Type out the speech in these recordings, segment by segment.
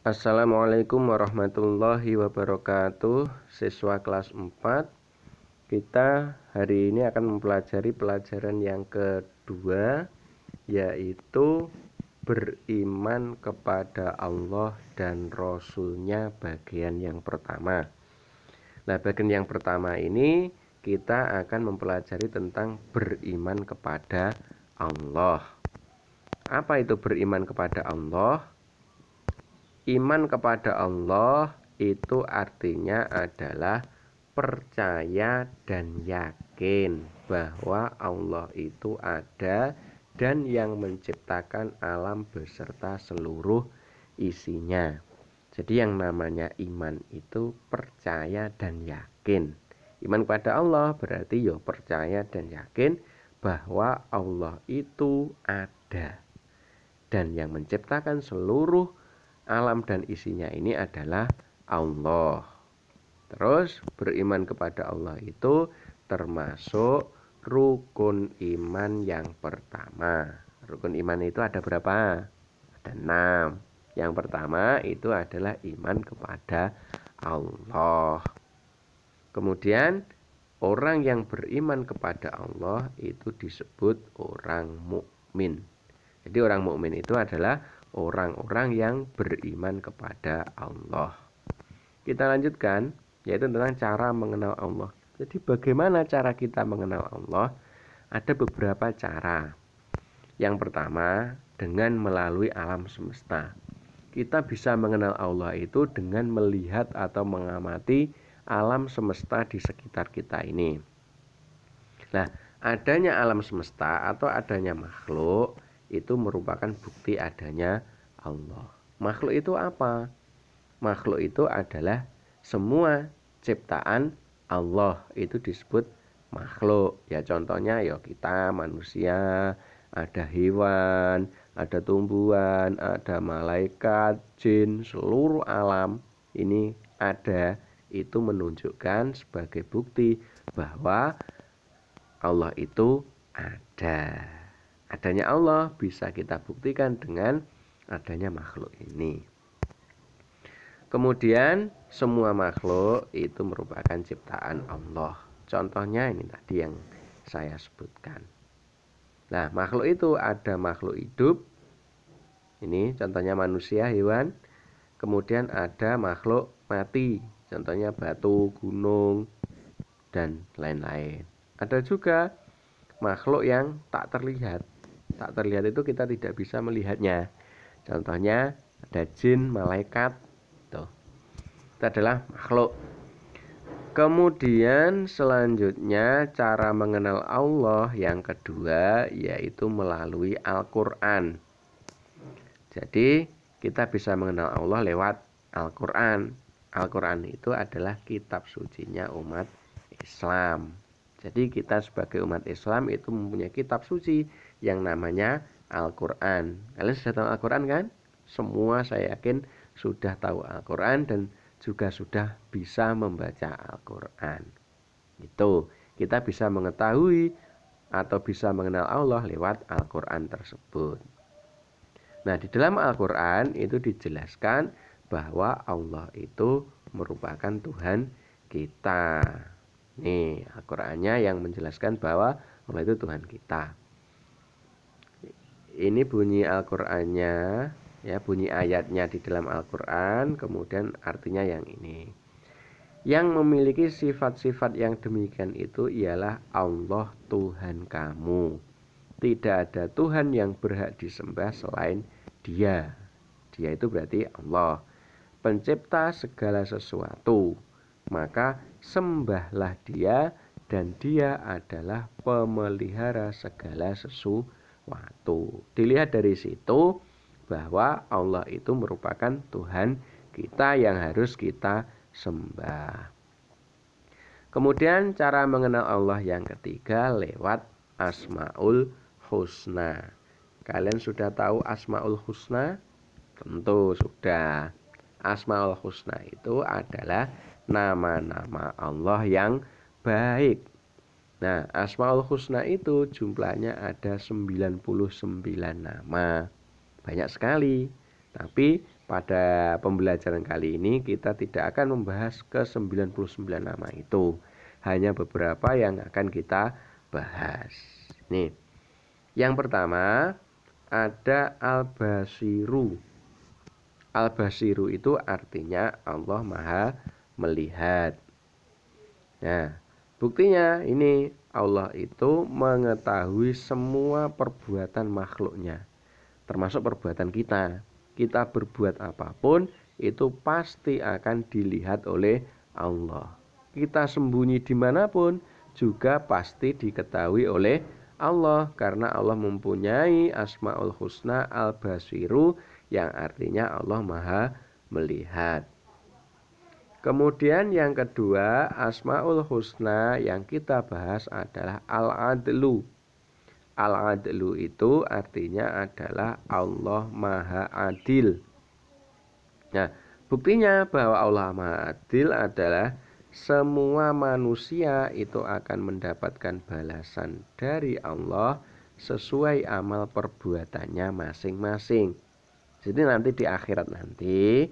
Assalamualaikum warahmatullahi wabarakatuh. Siswa kelas 4, kita hari ini akan mempelajari pelajaran yang kedua, yaitu beriman kepada Allah dan Rasul-Nya bagian yang pertama. Nah, bagian yang pertama ini kita akan mempelajari tentang beriman kepada Allah. Apa itu beriman kepada Allah? Iman kepada Allah itu artinya adalah percaya dan yakin bahwa Allah itu ada dan yang menciptakan alam beserta seluruh isinya. Jadi yang namanya iman itu percaya dan yakin. Iman kepada Allah berarti percaya dan yakin bahwa Allah itu ada dan yang menciptakan seluruh alam dan isinya ini adalah Allah. Terus beriman kepada Allah itu termasuk rukun iman yang pertama. Rukun iman itu ada berapa? Ada 6. Yang pertama itu adalah iman kepada Allah. Kemudian orang yang beriman kepada Allah itu disebut orang mukmin. Jadi orang mukmin itu adalah orang-orang yang beriman kepada Allah. Kita lanjutkan, yaitu tentang cara mengenal Allah. Jadi bagaimana cara kita mengenal Allah? Ada beberapa cara. Yang pertama, dengan melalui alam semesta. Kita bisa mengenal Allah itu dengan melihat atau mengamati alam semesta di sekitar kita ini. Nah, adanya alam semesta atau adanya makhluk itu merupakan bukti adanya Allah. Makhluk itu apa? Makhluk itu adalah semua ciptaan Allah, itu disebut makhluk. Ya contohnya kita manusia, ada hewan, ada tumbuhan, ada malaikat, jin, seluruh alam ini ada, itu menunjukkan sebagai bukti bahwa Allah itu ada. Adanya Allah bisa kita buktikan dengan adanya makhluk ini. Kemudian semua makhluk itu merupakan ciptaan Allah. Contohnya ini tadi yang saya sebutkan. Nah, makhluk itu ada makhluk hidup. Ini contohnya manusia, hewan. Kemudian ada makhluk mati. Contohnya batu, gunung, dan lain-lain. Ada juga makhluk yang tak terlihat. Tak terlihat itu kita tidak bisa melihatnya. Contohnya ada jin, malaikat. Tuh. Itu adalah makhluk. Kemudian selanjutnya cara mengenal Allah yang kedua yaitu melalui Al-Quran. Jadi kita bisa mengenal Allah lewat Al-Quran. Al-Quran itu adalah kitab sucinya umat Islam. Jadi kita sebagai umat Islam itu mempunyai kitab suci yang namanya Al-Quran. Kalian sudah tahu Al-Quran kan? Semua saya yakin sudah tahu Al-Quran dan juga sudah bisa membaca Al-Quran. Itu kita bisa mengetahui atau bisa mengenal Allah lewat Al-Quran tersebut. Nah, di dalam Al-Quran itu dijelaskan bahwa Allah itu merupakan Tuhan kita. Nih, Al-Qur'annya yang menjelaskan bahwa Allah itu Tuhan kita. Ini bunyi Al-Qur'annya, ya, bunyi ayatnya di dalam Al-Qur'an, kemudian artinya yang ini. Yang memiliki sifat-sifat yang demikian itu ialah Allah Tuhan kamu. Tidak ada Tuhan yang berhak disembah selain Dia. Dia itu berarti Allah, pencipta segala sesuatu. Maka sembahlah Dia, dan Dia adalah pemelihara segala sesuatu. Dilihat dari situ bahwa Allah itu merupakan Tuhan kita yang harus kita sembah. Kemudian cara mengenal Allah yang ketiga lewat Asmaul Husna. Kalian sudah tahu Asmaul Husna? Tentu sudah. Asmaul Husna itu adalah nama-nama Allah yang baik. Nah, Asmaul Husna itu jumlahnya ada 99 nama. Banyak sekali. Tapi pada pembelajaran kali ini kita tidak akan membahas ke 99 nama itu. Hanya beberapa yang akan kita bahas. Nih. Yang pertama ada Al-Basiru. Al-Basiru itu artinya Allah Maha melihat. Nah, buktinya ini Allah itu mengetahui semua perbuatan makhluknya, termasuk perbuatan kita. Kita berbuat apapun itu pasti akan dilihat oleh Allah. Kita sembunyi dimanapun juga pasti diketahui oleh Allah, karena Allah mempunyai Asmaul Husna Al-Basiru yang artinya Allah Maha melihat. Kemudian yang kedua, Asmaul Husna yang kita bahas adalah Al-Adlu. Al-Adlu itu artinya adalah Allah Maha Adil. Nah, buktinya bahwa Allah Maha Adil adalah semua manusia itu akan mendapatkan balasan dari Allah sesuai amal perbuatannya masing-masing. Jadi nanti di akhirat nanti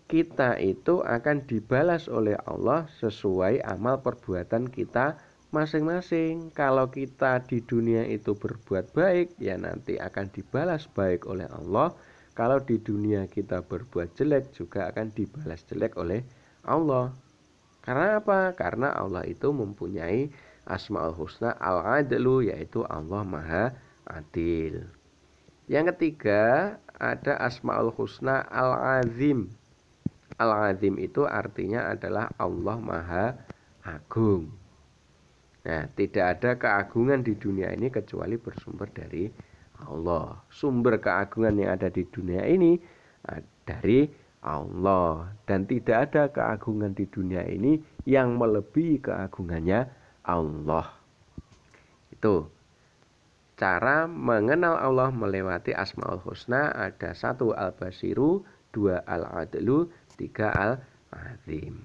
kita itu akan dibalas oleh Allah sesuai amal perbuatan kita masing-masing. Kalau kita di dunia itu berbuat baik, ya nanti akan dibalas baik oleh Allah. Kalau di dunia kita berbuat jelek, juga akan dibalas jelek oleh Allah. Karena apa? Karena Allah itu mempunyai Asmaul Husna Al-Adlu, yaitu Allah Maha Adil. Yang ketiga ada Asmaul Husna Al-Azim. Al-Azim itu artinya adalah Allah Maha Agung. Nah, tidak ada keagungan di dunia ini kecuali bersumber dari Allah. Sumber keagungan yang ada di dunia ini dari Allah. Dan tidak ada keagungan di dunia ini yang melebihi keagungannya Allah. Itu cara mengenal Allah melewati Asmaul Husna. Ada 1 Al-Basiru, 2 Al-Adlu, 3 Al-Azim.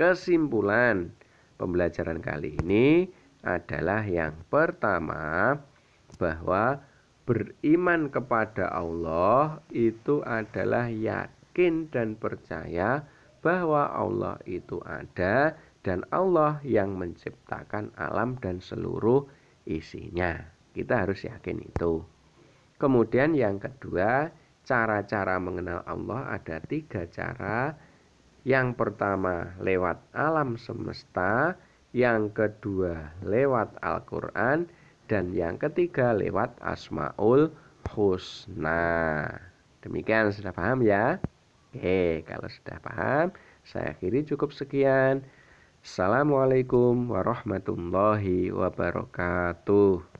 Kesimpulan pembelajaran kali ini adalah yang pertama, bahwa beriman kepada Allah itu adalah yakin dan percaya bahwa Allah itu ada dan Allah yang menciptakan alam dan seluruh isinya. Kita harus yakin itu. Kemudian yang kedua, cara-cara mengenal Allah ada 3 cara. Yang pertama lewat alam semesta, yang kedua lewat Al-Quran, dan yang ketiga lewat Asmaul Husna. Demikian, sudah paham ya? Oke, kalau sudah paham, saya akhiri cukup sekian. Assalamualaikum warahmatullahi wabarakatuh.